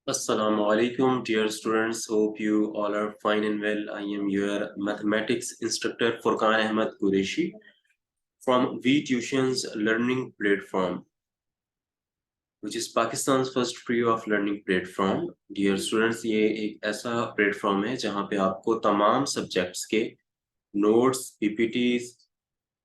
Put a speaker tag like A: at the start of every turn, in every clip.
A: Assalamu alaikum, dear students. Hope you all are fine and well. I am your mathematics instructor Furqan Ahmed Qureshi from V Tuitions learning platform, which is Pakistan's first free of learning platform. Dear students, ये एक ऐसा platform है जहाँ पे आपको तमाम subjects के notes, PPTs,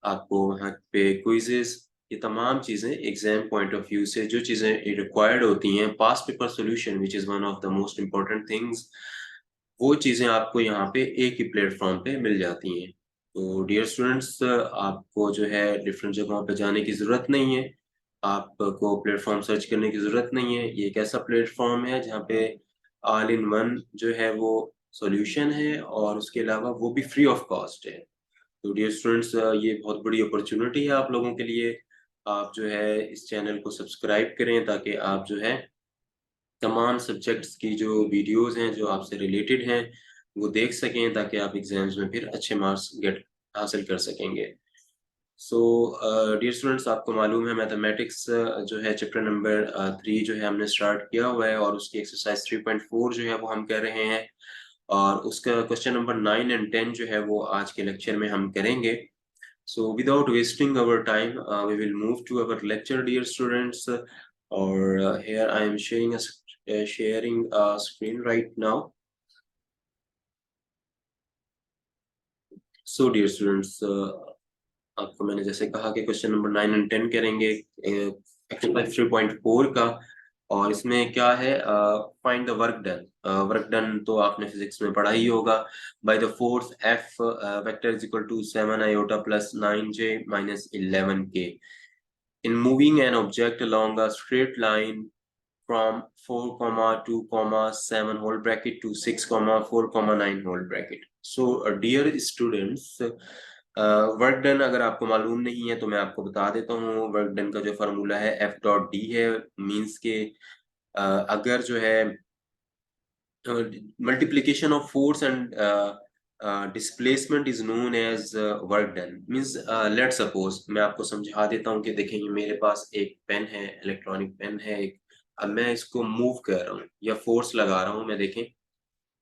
A: आपको यहाँ पे क्विजेस, ये तमाम चीजें एग्जाम पॉइंट ऑफ व्यू से जो चीजें रिक्वायर्ड होती हैं, past paper solution which is one of the most important things, वो चीजें आपको यहाँ पे एक ही प्लेटफॉर्म पे मिल जाती हैं। तो डियर स्टूडेंट्स, आपको जो है डिफरेंट जगहों पे जाने की जरूरत नहीं है, आपको प्लेटफॉर्म सर्च करने की जरूरत नहीं है। ये एक ऐसा प्लेटफॉर्म है जहाँ पे ऑल इन वन जो है वो सॉल्यूशन है और उसके अलावा वो भी फ्री ऑफ कॉस्ट है। तो डियर स्टूडेंट्स, ये बहुत बड़ी अपॉर्चुनिटी है आप लोगों के लिए। आप जो है इस चैनल को सब्सक्राइब करें ताकि आप जो है तमाम सब्जेक्ट्स की जो वीडियोस हैं जो आपसे रिलेटेड हैं वो देख सकें, ताकि आप एग्जाम्स में फिर अच्छे मार्क्स गेट हासिल कर सकेंगे। सो डियर स्टूडेंट्स, आपको मालूम है मैथमेटिक्स जो है चैप्टर नंबर 3 जो है हमने स्टार्ट किया हुआ है, और उसकी एक्सरसाइज 3.4 जो है वो हम कर रहे हैं, और उसका क्वेश्चन नंबर 9 एंड 10 जो है वो आज के लेक्चर में हम करेंगे। So without wasting our time, we will move to our lecture, dear students. Or here I am sharing a screen right now. So dear students, आपको मैंने जैसे कहा कि क्वेश्चन नंबर 9 एंड 10 करेंगे एक्सरसाइज 3.4 का। और इसमें क्या है, find the work done. Work done तो आपने फिजिक्स में पढ़ा ही होगा। By the force F vector is equal to 7 iota plus 9j minus 11k in moving an object along a straight line from 4 comma 2 comma 7 whole bracket to 6 comma 4 comma 9 whole bracket. So dear students, work done अगर आपको मालूम नहीं है तो मैं आपको बता देता हूँ। वर्क डन का जो फार्मूला है एफ डॉट डी है। मीन्स के अगर जो है multiplication of force and displacement is known as work done. Means let's suppose, मैं आपको समझा देता हूँ कि देखेंगे मेरे पास एक पेन है, इलेक्ट्रॉनिक पेन है एक। अब मैं इसको मूव कर रहा हूँ या फोर्स लगा रहा हूँ, मैं देखें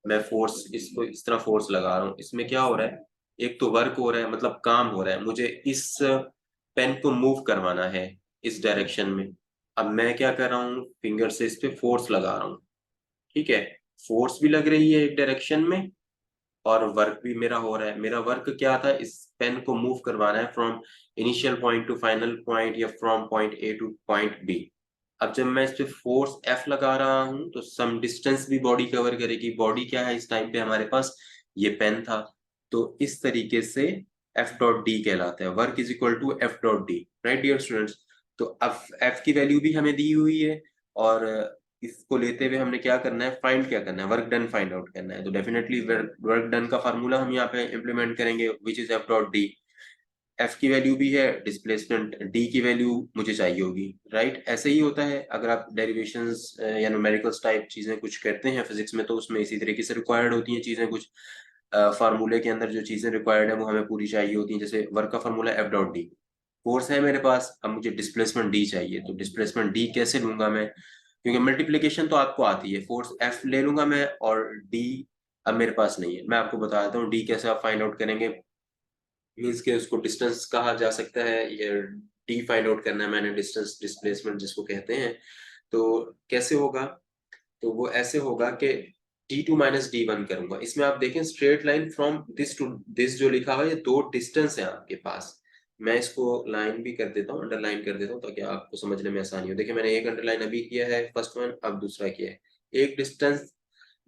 A: मैं फोर्स इसको इस तरह फोर्स लगा रहा हूँ, इसमें क्या हो रहा है, एक तो वर्क हो रहा है मतलब काम हो रहा है, मुझे इस पेन को मूव करवाना है इस डायरेक्शन में। अब मैं क्या कर रहा हूँ, फिंगर से इस पे फोर्स लगा रहा हूँ, ठीक है। फोर्स भी लग रही है एक डायरेक्शन में और वर्क भी मेरा हो रहा है। मेरा वर्क क्या था, इस पेन को मूव करवाना है from initial point to final point या from point A to point B. अब जब मैं इस पे फोर्स एफ लगा रहा हूं तो सम डिस्टेंस भी बॉडी कवर करेगी। बॉडी क्या है इस टाइम पे हमारे पास, ये पेन था। तो इस तरीके से एफ डॉट डी कहलाता है, work is equal to F dot D, right dear students. तो अब एफ की वैल्यू भी हमें दी हुई है, और इसको लेते हुए हमने क्या करना है, फाइंड क्या करना है, वर्क डन फाइंड आउट करना है। तो डेफिनेटली वर्क डन का फार्मूला हम यहाँ पे इंप्लीमेंट करेंगे, which is F dot D. F की वैल्यू भी है, डिस्प्लेसमेंट डी की वैल्यू मुझे चाहिए होगी, राइट। ऐसे ही होता है अगर आप डेरिवेशंस या न्यूमेरिकल्स टाइप चीजें कुछ करते हैं फिजिक्स में, तो उसमें इसी तरीके से रिक्वायर्ड होती हैं चीजें। कुछ फार्मूले के अंदर जो चीजें रिक्वायर्ड है वो हमें पूरी चाहिए होती हैं। जैसे वर्क का formula F dot D, force है मेरे पास, अब मुझे डिस्प्लेसमेंट डी चाहिए। तो डिस्प्लेसमेंट डी कैसे लूंगा मैं, क्योंकि मल्टीप्लीकेशन तो आपको आती है, फोर्स एफ ले लूंगा मैं और डी अब मेरे पास नहीं है। मैं आपको बता देता हूँ डी कैसे आप फाइंड आउट करेंगे। मीन्स के उसको डिस्टेंस कहा जा सकता है, या डी फाइंड आउट करना है मैंने, डिस्टेंस डिस्प्लेसमेंट जिसको कहते हैं। तो कैसे होगा, तो वो ऐसे होगा कि D2 माइनस D1 करूंगा। इसमें आप देखें straight line from this to this जो लिखा हुआ है, ये दो डिस्टेंस है आपके पास। मैं इसको लाइन भी कर देता हूँ, अंडरलाइन कर देता हूँ ताकि आपको समझने में आसानी हो। देखिए मैंने एक अंडरलाइन अभी किया है फर्स्ट वन, अब दूसरा किया है। एक डिस्टेंस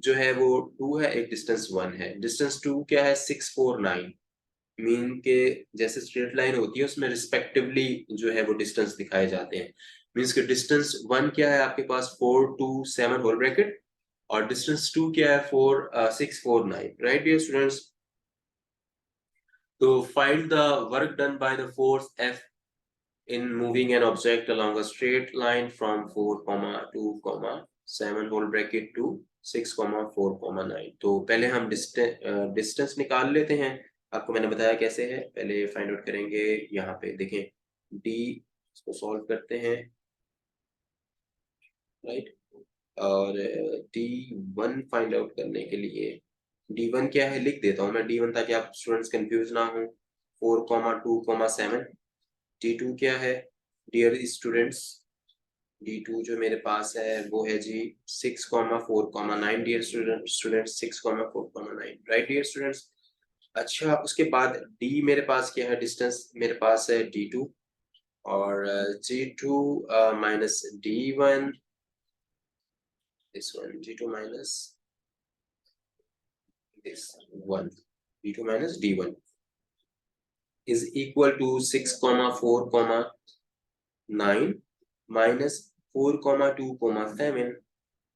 A: जो है वो 2 है, एक डिस्टेंस 1 है। डिस्टेंस 2 क्या है, 649। मीन के जैसे स्ट्रेट लाइन होती है उसमें रिस्पेक्टिवली जो है वो डिस्टेंस दिखाए जाते हैं। मीन्स के डिस्टेंस 1 क्या है आपके पास, 427 होल ब्रैकेट, और डिस्टेंस 2 क्या है, 649, राइट डियर स्टूडेंट्स। तो find the work done by the force F in moving an object along a straight line from 4 comma 2 comma 7 whole bracket to 6 comma 4 comma 9। तो पहले हम डिस्टेंस निकाल लेते हैं। आपको मैंने बताया कैसे है, पहले फाइंड आउट करेंगे। यहाँ पे देखें डी, इसको सॉल्व करते हैं, राइट। और D1 फाइंड आउट करने के लिए D1 क्या है लिख देता हूँ मैं D1 ताकि आप स्टूडेंट्स कंफ्यूज ना हो। 4,2,7। D2 क्या है डियर स्टूडेंट्स? D2 जो मेरे पास है वो है जी 6,4,9 dear student 6,4,9 right dear students. अच्छा उसके बाद D मेरे पास क्या है डिस्टेंस मेरे पास है D2 और G2 minus D1 this one G2 minus this one D2 minus D1 is equal to 6,4,9 minus 4,2,7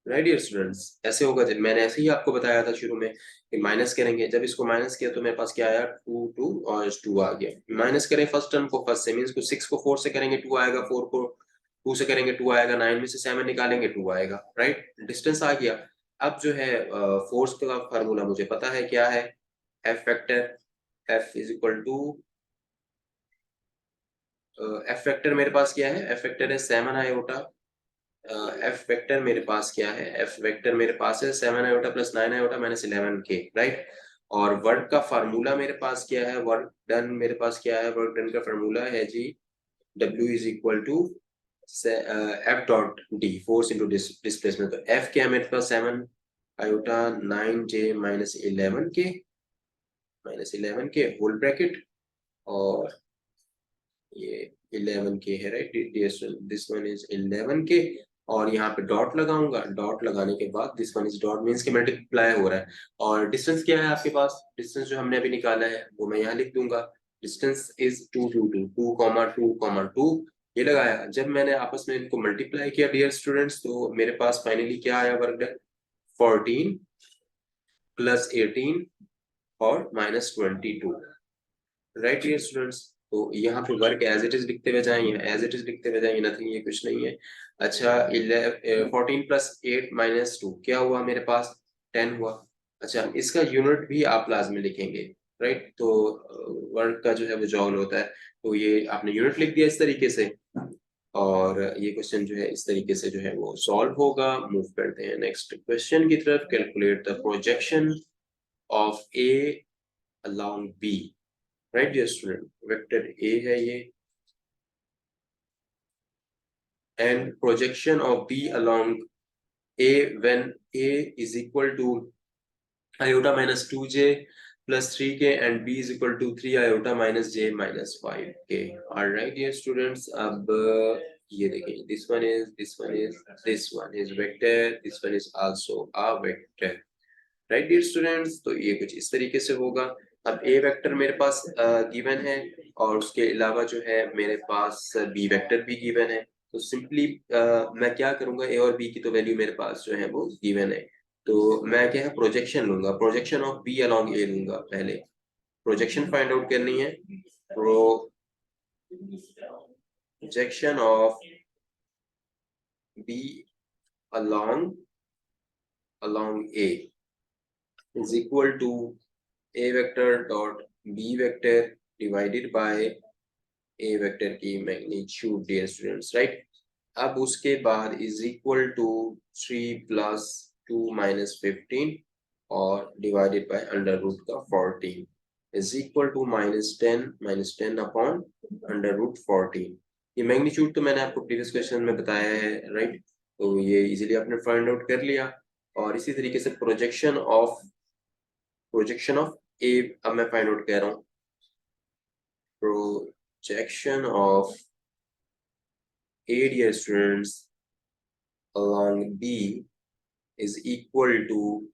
A: right dear students. ऐसे होगा जब मैंने ऐसे ही आपको बताया था शुरू में कि माइनस करेंगे जब इसको माइनस किया तो मेरे पास क्या आया 2 और 2 आ गया। माइनस करें फर्स्ट टर्म को फर्स्ट से मींस को 6 को 4 से करेंगे 2 आएगा 4 को 2 से करेंगे 2 आएगा 9 में से 7 निकालेंगे 2 आएगा राइट डिस्टेंस आ गया। अब जो है फोर्स का फार्मूला मुझे पता है क्या है F factor F is equal to F factor मेरे पास क्या है एफ फैक्टर है 7 आयोटा एफ वेक्टर मेरे पास क्या है एफ वेक्टर मेरे पास है 7 आयोटा प्लस 9 आयोटा माइनस 11 के राइट। और वर्क का फार्मूला मेरे पास क्या है वर्क डन मेरे पास क्या है वर्क डन का फार्मूला है जी W is equal to F dot D force into displacement. तो एफ क्या है मेरे पास 7 आयोटा 9J माइनस 11 के होल ब्रैकेट और ये 11 के है राइट दिस वन इज 11 के और यहाँ पे डॉट लगाऊंगा डॉट लगाने के बाद this one is dot means के मल्टीप्लाई हो रहा है। और डिस्टेंस क्या है आपके पास डिस्टेंस जो हमने अभी निकाला है वो मैं यहाँ लिख दूंगा डिस्टेंस इज 2,2,2,2 ये लगाया। जब मैंने आपस में इनको मल्टीप्लाई किया डियर स्टूडेंट्स तो मेरे पास फाइनली क्या आया वर्क डन 14 प्लस 18 और माइनस 22 राइट डियर स्टूडेंट्स। तो यहाँ पे वर्क एज इट इज लिखते हुए जाएंगे एज इट इज लिखते हुए जाएंगे नथिंग ये कुछ नहीं है। अच्छा 14 प्लस 8 माइनस 2 क्या हुआ मेरे पास 10 हुआ। अच्छा इसका यूनिट भी आप लाजमी लिखेंगे राइट। तो वर्क का जो है वो जॉल होता है तो ये आपने यूनिट लिख दिया इस तरीके से और ये क्वेश्चन जो है इस तरीके से जो है वो सॉल्व होगा। मूव करते हैं नेक्स्ट क्वेश्चन की तरफ। Calculate the projection of A along B right dear student vector A है ये and projection of B along A when A is equal to iota minus 2J plus 3K and B is equal to 3 iota minus J minus 5K। Alright dear students अब ये देखिए this one is vector this one is also a vector right dear students. तो ये कुछ इस तरीके से होगा। अब ए वेक्टर मेरे पास गिवन है और उसके अलावा जो है मेरे पास बी वेक्टर भी गिवन है। तो सिंपली मैं क्या करूंगा ए और बी की तो वैल्यू मेरे पास जो है वो गिवन है तो मैं क्या है प्रोजेक्शन लूंगा projection of B along A लूंगा। पहले प्रोजेक्शन फाइंड आउट करनी है projection of B along A is equal to a vector dot b vector divided by a vector की मैग्नीट्यूड डियर स्टूडेंट्स राइट। अब उसके बाद is equal to 3 plus 2 minus 15 और divided by under root का 14 is equal to minus 10 upon under root 14। ये magnitude तो मैंने आपको प्रीवियस क्वेश्चन में बताया है राइट। तो ये इजीली आपने फाइंड आउट कर लिया। और इसी तरीके से प्रोजेक्शन ऑफ ए अब मैं फाइंड आउट कर रहा हूँ projection of A dear students along B is equal to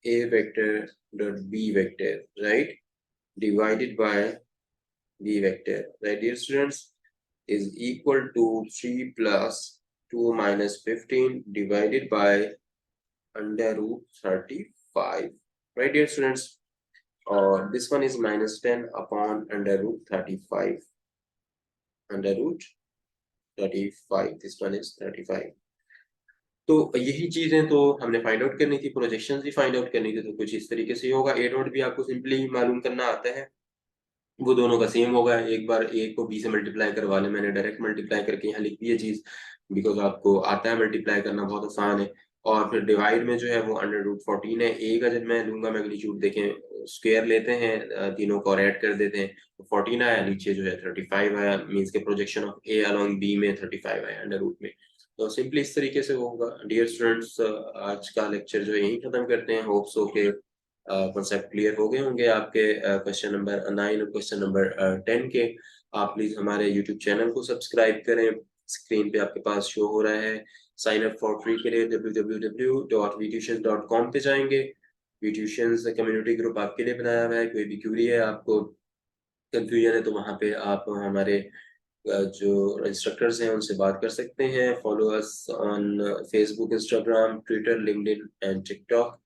A: A vector dot B vector right divided by B vector right dear students is equal to 3 plus 2 minus 15 divided by under root 35 right dear students or this one is minus 10 upon under root 35 under root 35 this one is 35। तो यही चीजें तो हमने find out करनी थी projection भी find out करनी थी तो कुछ इस तरीके से ही होगा। ए डॉट भी आपको सिंपली मालूम करना आता है वो दोनों का सेम होगा। एक बार ए को बी से मल्टीप्लाई करवा ले मैंने डायरेक्ट मल्टीप्लाई करके यहाँ लिख दी है चीज बिकॉज़ आपको आता है मल्टीप्लाई करना बहुत आसान है। और फिर डिवाइड में जो है वो अंडर रूट 14 है। ए का जब मैं लूँगा मैग्नीट्यूड देखें स्क्वायर लेते हैं तीनों को और ऐड कर देते हैं, तो 14 आया, नीचे जो है 35 आया, मीन्स के projection of A along B में 35 आया अंडर रूट में। तो सिंपली इस तरीके से वो होगा। डियर स्टूडेंट्स, आज का लेक्चर जो है यहीं खत्म करते हैं। होप सो के कॉन्सेप्ट क्लियर हो गए होंगे आपके क्वेश्चन नंबर 9 और क्वेश्चन नंबर 10 के। आप प्लीज़ हमारे यूट्यूब चैनल को सब्सक्राइब करें, स्क्रीन पे आपके पास शो हो रहा है। साइन अप फॉर फ्री के लिए www.vtuitions.com पे जाएँगे। vtuitions कम्युनिटी ग्रुप आपके लिए बनाया हुआ है, कोई भी क्वेरी है, आपको कन्फ्यूजन है, तो वहाँ पे आप हमारे जो इंस्ट्रक्टर्स हैं उनसे बात कर सकते हैं। Follow us on Facebook, Instagram, Twitter, LinkedIn and TikTok.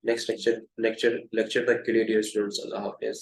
A: Next lecture तक के लिए डियर स्टूडेंट्स, अल्लाह हाफ़िज़।